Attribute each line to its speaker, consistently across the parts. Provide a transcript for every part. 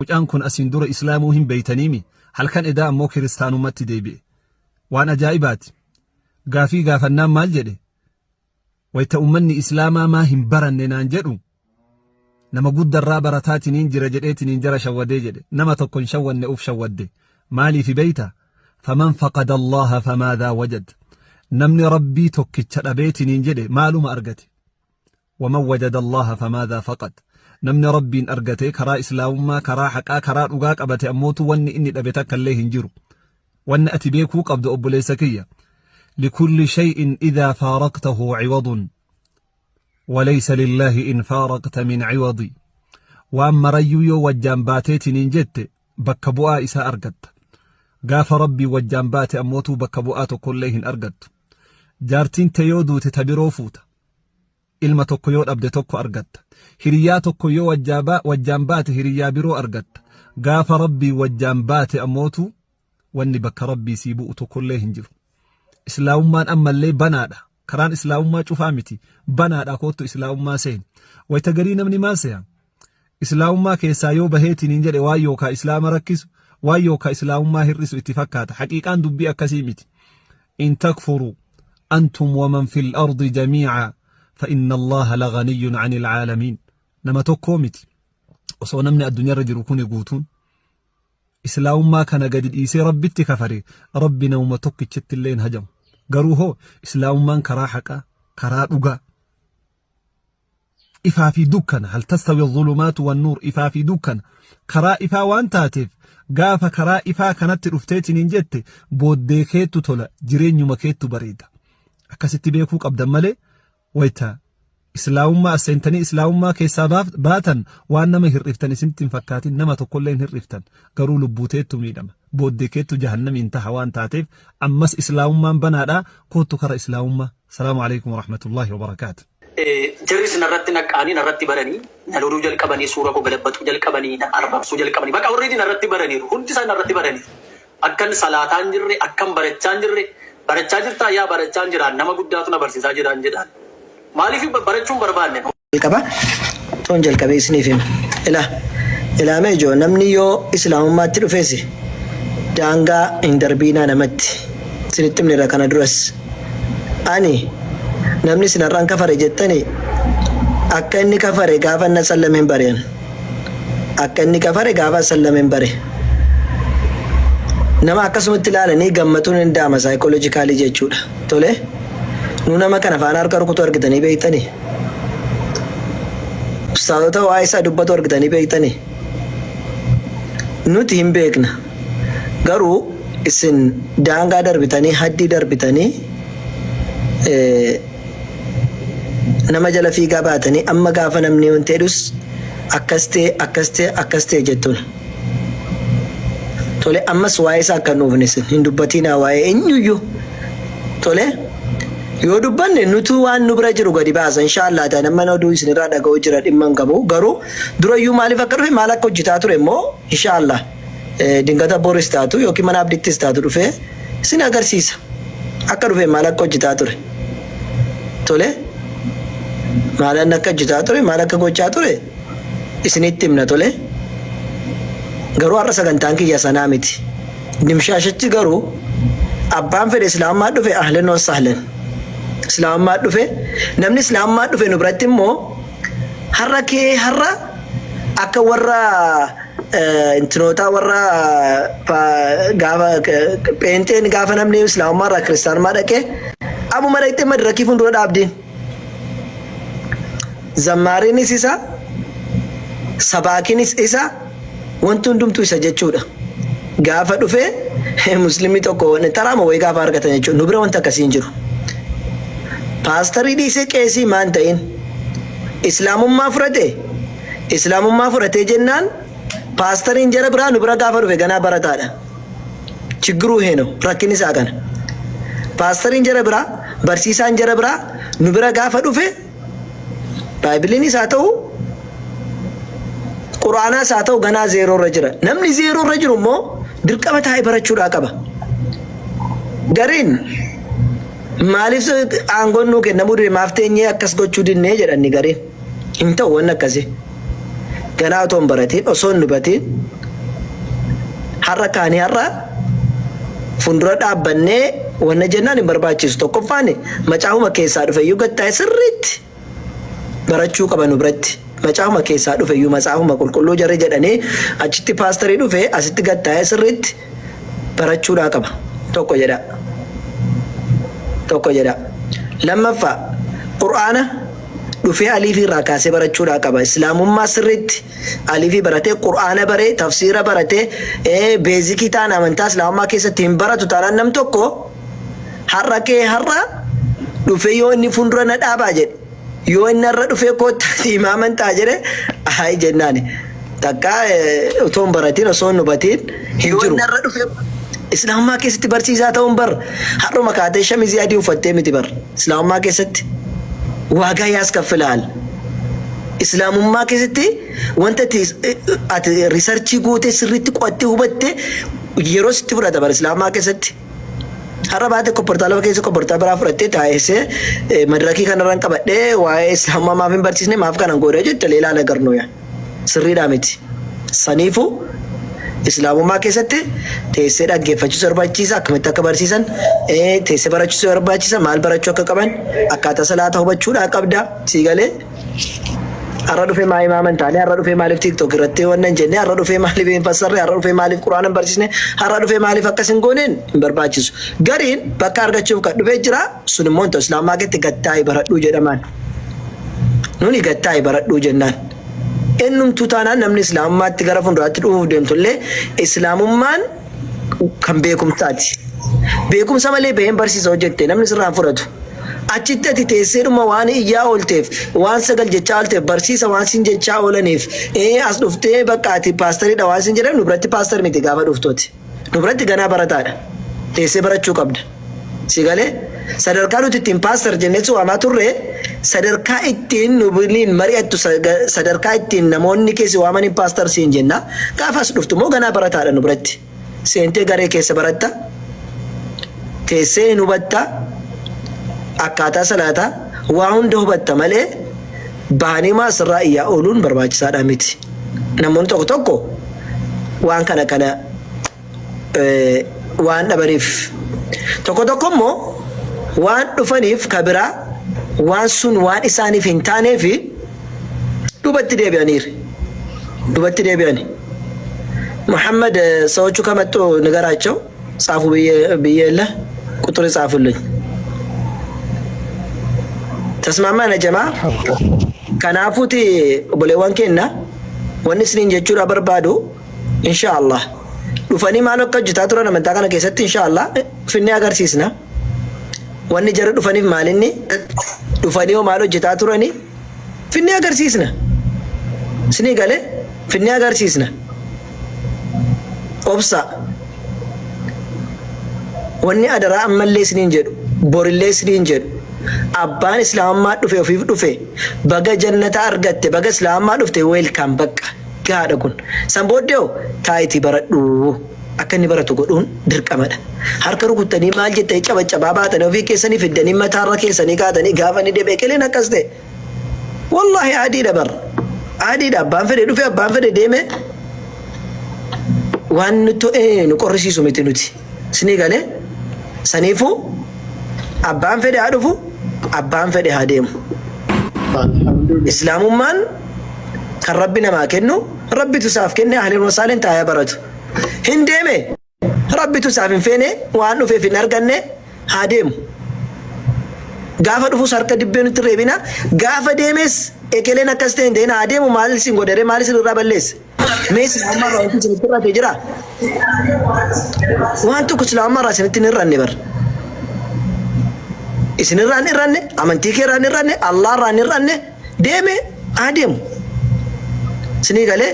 Speaker 1: mucaan kun asiin dura islaamuu hin beeytaniimi halkan edaa ammoo kiristaanumatti deebi'e waan ajaa'ibaati gaafii gaafannaan maal jedhe wayta ummanni islaamaa maa hin baranne naan jedhu nama guddarraa barataatiniin jira jedheetiniin jara shawwadee jedhe nama tokkon shawwanne uf shawwadde maaliif beeyta faman faqada allaha famaadhaa wajad namni rabbii tokkicha dhabeetiniin jedhe maaluma argate waman wajada allaha famaadhaa faqad namni rabbiin argate karaa islaamummaa karaa haqaa karaa dhugaa qabate ammootu wanni inni dhabe takkallee hin jiru wanni ati beekuu qabdu obboleessa kiyya likulli shay'in idhaa faaraqtahu ciwadun وليس لله إن فارقت من عوضي وأما ريو وجنباتيتنين جت بكبؤا إسا أرقد قاف ربي وجنبات أموتو بكبؤات كلهن أرقد جارتين تيودو تتبرو فوت إلما توكيو أبدي توكو أرقد هريا توكيو وجنبات هريا برو أرقد قاف ربي وجنبات أموتو واني بك ربي سيبؤتو كلهن جرو إسلام من أما اللي بنادا karaan islaamummaa cufaa miti banaadha kootu islaamummaa seen wayta garii namni maal seeyan islaamummaa keessaa yoo baheetiniin jedhe waan yookaa islaama rakkisu waan yookaa islaamummaa hir'isu itti fakkaata haqiiqaan dubbii akkasii miti in takfuru antum waman fil ardi jamiica fa inna allaha laganiyyun ani ilcaalamiin nama tokkoo miti osoo namni addunyaarra jiru kuni guutuun islaamummaa kana gadi dhiisee rabbitti kafare rabbi namuma tokkichitti illeen hajamu garuu hoo islaamummaan karaa haqaa karaa dhugaa ifaa fi dukkana hal tastawi adh-dhulumaatu wan-nuur ifaa fi dukkana karaa ifaa waan taateef gaafa karaa ifaa kanatti dhufteetiniin jette booddee keettu tola jireenyuma keettu bareeda akkasitti beekuu qabdan malee wayta islaamummaa aseentanii islaamummaa keessaa baatan waan nama hirriftan isinitti hin fakkaatin nama tokkollee hin hirriftan garuu lubbuuteettu miidhama booddee keettu jahannamiin taha waan taateef ammas islaamummaan banaadha kootu kara islaamummaa salaamu alaykum warahmatullaahi wabarakaatu
Speaker 2: Jarris narratti naqaanii narratti baranii naloluu jalqabanii suura koo galabbatu jalqabanii na arrabsuu jalqabanii bakka warri narratti baranii hundi isaa narratti baranii akkan salaataan jirre akkan barachaan jirre barachaa jirtaa yaa barachaan jiraan nama guddaatu na barsiisaa jiraan jedhaan maaliif barachuun barbaanne
Speaker 3: qaba toon jalqabee isiniif ilaamee joo namni yoo islaamummaatti dhufeesi daangaa hin darbiinaa namatti isinitti himnira kana duras ani namni sinarraan kafare jettani akka inni kafare gaafa na sallameen bareen akka inni kafare gaafa sallameen bare nama akkasumatti ilaalanii gammatuun hin daama saayikoolojikaalii jechuudha tole nu nama kana afaan harka rukutu argitanii beeytanii ustaadota waa isaa dubbatu argitanii beeytanii nuti hin beekna garuu isin daangaa darbitanii haddii darbitanii nama jala fiigaa baatanii amma gaafa namni wanti hedus akkastee jettuun tole ammas waa'ee isaa akka nuufnis hin dubbatinaa waa'ee eenyuyyuu tole yoo dubbanne nutu waan nu bira jiru gadi baasa inshaallah ta'an amma oduu isinirraa dhaga'uu jira dhimma hin qabu garuu durayyuu maaliif akka dhufe maal akka hojjetaa ture immoo inshaallah dingata boris taatu yookiin mana abdittis taatu dhufe isin agarsiisa akka dhufe maal akka hojjetaa ture tole maalan akka hojjetaa ture maal akka gochaa ture isinitti himna tole garuu har'a sagantaan kiyya sanaa miti dimshaashachi garuu abbaan fedhe islaamummaa dhufe ahlan wa sahlan islaamummaa dhufe namni islaamummaa dhufe nu biratti immoo har'a akka warra intinoota warra gaafa peenteen gaafa namni islaamummaa irraa kiristaanummaa dhaqee ammuma dhaqxee madirakii fuuldura dhaabdiin zammaariinis isa sabaakiinis isa wanti hundumtuu isa jechuudha gaafa dhufe muslimii tokko taraama wayii gaafa argatan jechuudha nu bira wanta akkasii hin jiru paastarii dhiisee qeesii maan ta'in islaamummaa fudhatee jennaan paastariin jara biraa nu bira gaafa dhufe ganaa barataadha chiggiruu heeno rakkin isaa kana paastariin jara biraa barsiisaan jara biraa nu bira gaafa dhufe baaybiliin isaa ta'u quraanaa isaa ta'u ganaa zeeroo irra jira namni zeeroo irra jiru immoo dirqama taa'ee barachuudhaa qaba gariin maaliif aangoon nuu kennamuu dide maaf teenyee akkas gochuu dinnee jedhanni gariin hin ta'u waan akkasii ganaa otoo hin baratiin osoo hin hubatiin har'a kaanii har'a fuuldura dhaabbannee wanna jennaan hin barbaachisu. Tokkoffaan macaafuma keessaa dhufeyyuu gattaa'e sirriitti barachuu qaba nu biratti. Macaafuma keessaa dhufeyyuu macaafuma qulqulluu jarri jedhanii achitti paastarii dhufe asitti gattaa'e sirriitti barachuudhaa qaba. Tokko jedha. Lammaffaa qur'aana dhufee aliifii irraa kaasee barachuudhaa qaba. Islaamummaa sirriitti aliifii baratee qur'aana baree tafsiira baratee beezikii ta'an amantaa islaamummaa keessatti hin baratu taanaan nam tokko har'a dhufee yoo inni fuuldura na dhaabaa jedhe yoo inni har'a dhufee koottaati imaaman ta'a jedhe ayi jennaani takka otoo hin baratiin osoo hin hubatiin hin jiru. Islaamummaa keessatti barsiisaa ta'uun bar har'uma kaatee shamizii adii uffattee miti bar islaamummaa keessatti waagaa yaas kaffilaal. Islaamummaa keessatti wanta ati riisarchii gootee sirriitti qo'attee hubattee yeroo sitti fudhata bar islaamummaa keessatti. Har'a baatee kopportaa lafa keessa kopportaa biraa fudhattee taa'essee madirakii kanarraan qabadhee waa'ee islaamummaa maaf hin barsiisne maaf kanan godhee jette leelaa nagarnoo yaa sirriidhaa miti. Saniifuu islaamummaa keessatti teessee dhaggeeffachuu barbaachisaa akkamitti akka barsiisan teessee barachuu barbaachisa maal barachuu akka qaban akkaataa salaata hubachuudhaa qabda sii galee. Har'a dhufee maa imaaman taane har'a dhufee maaliif tiktok irratti wannan jenne har'a dhufee maaliif hin fassarre har'a dhufee maaliif quraana hin barsiisne har'a dhufee maaliif akkas hin gooneen hin barbaachisu. Gariin bakka argachuuf kan dhufee jira sun immoo ta'u islaamummaa keessatti gattaa'e baradhuu jedhamaan. Nuni gattaa'e baradhuu jennaan. Ennumtuu taanaan namni islaamummaatti gara fuulduraatti dhufuuf deemtullee islaamummaan kan beekumsaati. Beekumsa malee baheen barsiisa hojjette namni sirraan fudhatu. Achitti ati teesseedhuma waan iyyaa oolteef waan sagal jechaa oolteef barsiisa waan siin jechaa oolaniif as dhuftee bakka ati paastariidha waan siin jedhan nu biratti paastar miti gaafa dhuftooti. Nu biratti ganaa barataadha. Teessee barachuu qabda. Si galee sadarkaa nuti ittiin paastar jennee waamaa turre sadarkaa ittiin nu biliin mari'attu sadarkaa ittiin namoonni keessi waamanii paastar siin jenna gaafas dhuftu moo ganaa barataadha nu biratti. Seentee garee keessa baratta teessee hin hubatta akkaataa salaataa waa hunda hubatta malee bahanii maasirraa iyyaa ooluun barbaachisaadha miti. Namoonni tokko waan kana waan dhabaniif tokko immoo waan dhufaniif kabiraa waan sun waan isaaniif hin taaneef dubatti deebi'ani. Muhammad ሰዎቹ ከመጡ ንገራቸው ጻፉ ብዬ የለ ቁጥር ጻፉልኝ። ተስማማን ጀማ ከናፉቲ ቦሌዋን ኬና ወንስ ሊን ጀቹራ በርባዱ ኢንሻአላህ ዱፈኒ ማለው ከጅታ ቱረና መንታ kana keessatti ኢንሻአላህ ፍኔ agarsiisna wanni jara dhufaniif maalinni dhufanii maalo hojjetaa turani finni agarsiisna sinii galee finni agarsiisna obsa wanni adaraa ammallee isiniin jedhu borillee isiniin jedhu abbaan islaamummaa dhufe ofiif dhufe baga jannata argatte baga islaamummaa dhufte welcome bakka gaadha kun san booddee taayitii baradhu akka inni baratu godhuun dirqamadha. Harka rukuttanii maal jettee cabacabaa baatanii ofii keessanii fiddanii mataarra keessanii kaatanii gaafa ni deebi'e keleen akkas ta'e. Wallaahi adiidha bar. Adiidha abbaan fedhe dhufe abbaan fedhe deeme waan nuti nu qorrisiisu miti nuti. Sinii galee saniifuu abbaan fedhe haa dhufu abbaan fedhe haa deemu. Islaamummaan kan rabbi namaa kennu rabbitu isaaf kenne ahliin wasaaleen taa'ee baratu. Hindeme rabbitu isaaf hin feene waan dhufeef hin arganne haa deemu. Gaafa dhufu sarka dibbee nutti reebina gaafa deemes ekeleen akkas ta'e hin ta'in haa deemu maal isin godhee maal isin irraa balleesse. Mee islaamummaa irraa wanti isinitti irratti jira. Waan tokko islaamummaa irraa isinitti hin irranne bar. Isin irraa hin irranne amantii kee irraa hin irranne Allah irraa hin irranne deeme haa deemu. Sinii galee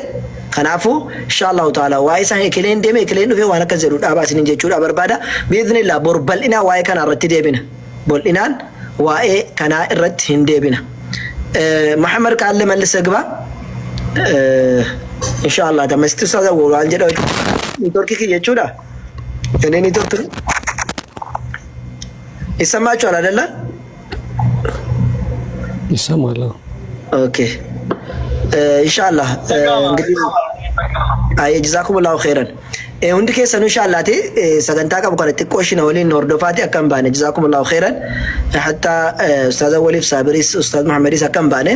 Speaker 3: kanaafuu inshallah taala waa'ee isaa ekeleen deeme ekeleen dhufe waan akkas jedhu dhaabaa isiniin jechuudha barbaada. Biiznillah bor bal'inaa waa'ee kanaa irratti deebina. Bal'inaan waa'ee kanaa irratti hin deebina. Muhammad kaalle mallisa gba inshallah tamasti sada waan jedhu nitorki jechuudha. Inni nitorki ይሰማችኋል አይደለ?
Speaker 1: ይሰማል።
Speaker 3: ኦኬ ኢንሻአላህ እንግዲህ ጀዛኩሙላሁ ኸይረን hundi keessan inshaallati sagantaa qabu kana xiqqoo ishina waliin hordofaati akkam baane jazakumullahu khairan hatta ustaz waliif sabiris ustaz muhammadis akkam baane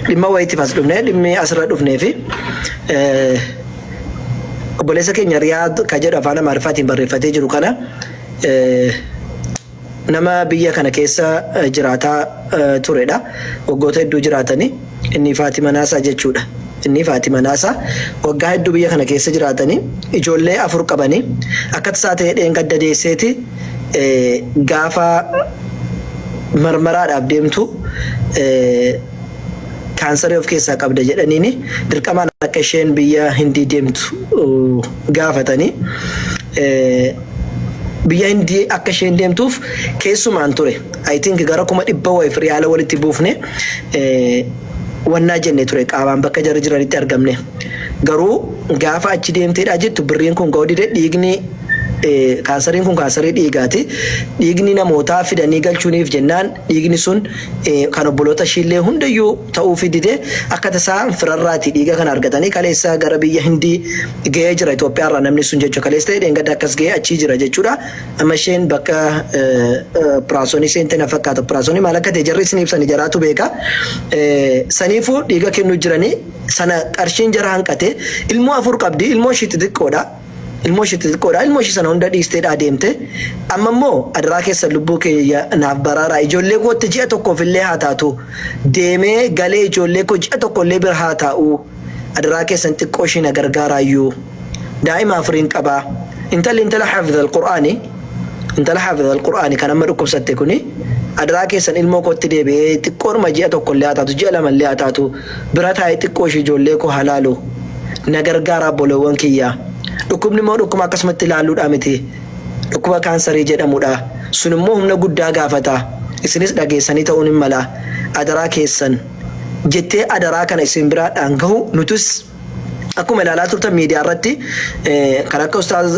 Speaker 3: dhimma wayiitiif as dhufne dhimmi asirra dhufnee fi obboleessa keenya riyaad ka jedhu afaan amaariffaatiin barreeffatee jiru kana nama biyya kana keessa jiraataa turedha waggoota hedduu jiraatanii inni Faatima Naasaa jechuudha. Inni Faatima Naasaa waggaa hedduu biyya kana keessa jiraatanii ijoollee 4 qabanii akka tasaa ta'ee dheengadda deesseeti gaafa marmaraadhaaf deemtu kaansarii of keessaa qabda jedhaniini dirqamaan akka isheen biyya Hindii deemtu gaafatanii biyya Hindii akka isheen deemtuuf keessumaan ture. I think gara 100,000 riyaala walitti buufne wannaa jenne ture qaabaan bakka jara jiranitti argamne garuu gaafa achi deemteedha jettu birriin kun ga'uu dhiigni kansariin kun kansarii dhiigaati dhiigni namootaa fidanii galchuuniif jennaan dhiigni sun kan obboloota ishiillee hundayyuu ta'uu fidide akka tasaa firarraati dhiiga kana argatanii kaleessa gara biyya Hindii ga'ee jira Itoophiyaa irraa namni sun jechuudha kaleessa ta'ee dheengadda akkas ga'ee achii jira jechuudha amma isheen bakka piraasonii seente na fakkaata piraasonii maal akka ta'e jarri isin ibsanii jaraatu beeka saniifuu dhiiga kennuu jiranii sana qarshiin jara hanqate ilmoo 4 qabdi ilmoo ishii xixiqqoodha. Ilmoo ishii xixiqqoodha ilmoo ishii sana hunda dhiisteedha deemte amma immoo adaraa keessa lubbuu kee naaf baraaraa ijoollee kootti ji'a tokkoof illee haa taatu deemee galee ijoollee koo ji'a tokko illee bira haa taa'u adaraa keessan xiqqoo ishii na gargaaraayyuu daa'ima 4 qabaa intala hafidha alqur'aanii kan amma dhukkubsatte kuni adaraa keessan ilmoo kootti deebi'ee xiqqoodhuma ji'a tokko illee haa taatu ji'a 2 illee haa taatu bira taa'ee xiqqoo ishii ijoollee koo halaalu na gargaaraa boleewwan kiyyaa. Dhukkubni immoo dhukkuma akkasumatti ilaaluudha miti dhukkuba kaansarii jedhamudha sun immoo humna guddaa gaafata isinis dhageessanii ta'uun hin mala adaraa keessan jettee adaraa kana isin biraadhaan gahu nutus akkuma ilaalaa turtan miidiyaa irratti kan akka ustaaz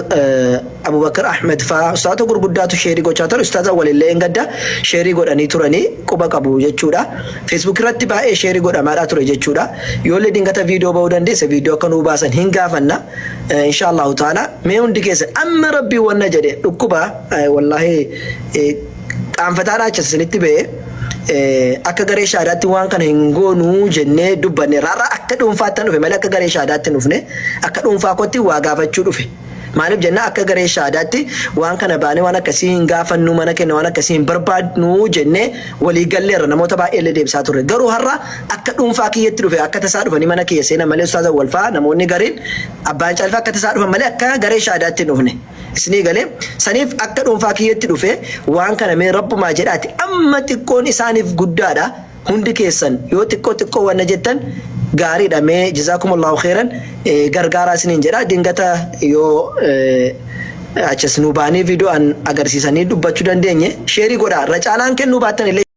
Speaker 3: Abubakar Ahmed faa ustaazota gurguddaatu sheerii gochaa ture ustaaza walillee engadda sheerii godhanii turanii quba qabu jechuudha Facebook irratti baay'ee sheerii godhamaadha ture jechuudha yoollee dingata viidiyoo ba'uu dandeesse viidiyoo akka nuu baasan hin gaafanna inshallah taala mee hundi keessa amma rabbii wanna jedhe dhukkuba wallahi qaanfataadha acha isinitti ba'e akka garee shaadaatti waan kana hin goonuu jennee dubbanne rarra akka dhuunfaatti dhufe malee akka garee shaadaatti dhufne akka dhuunfaa kootti waa gaafachuu dhufe maaliif jenna akka garee shaadaatti waan kana baane waan akkasii hin gaafannu mana kenna waan akkasii hin barbaadnu jennee walii galleerra namoota baay'ee illee deebisaa turre garuu har'a akka dhuunfaa kiyyetti dhufe akka tasaa dhufanii mana kiyya seena malee ustaaza walfaa namoonni gariin abbaan caalfaa akka tasaa dhufan malee akka garee shaadaatti dhufne isni galee saniif akka dhuunfaa kiyyetti dhufe waan kana mee rabbumaa jedhaati amma xiqqoon isaaniif guddaadha hundi keessan yoo xiqqoo wanna jettan gaariidha mee jazakumullahu khairan gargaaraa isiniin jedha dingata yoo achas nu baanii viidiyoo an agarsiisanii dubbachuu dandeenye sheerii godhaa irra caalaan kennuu baattan illee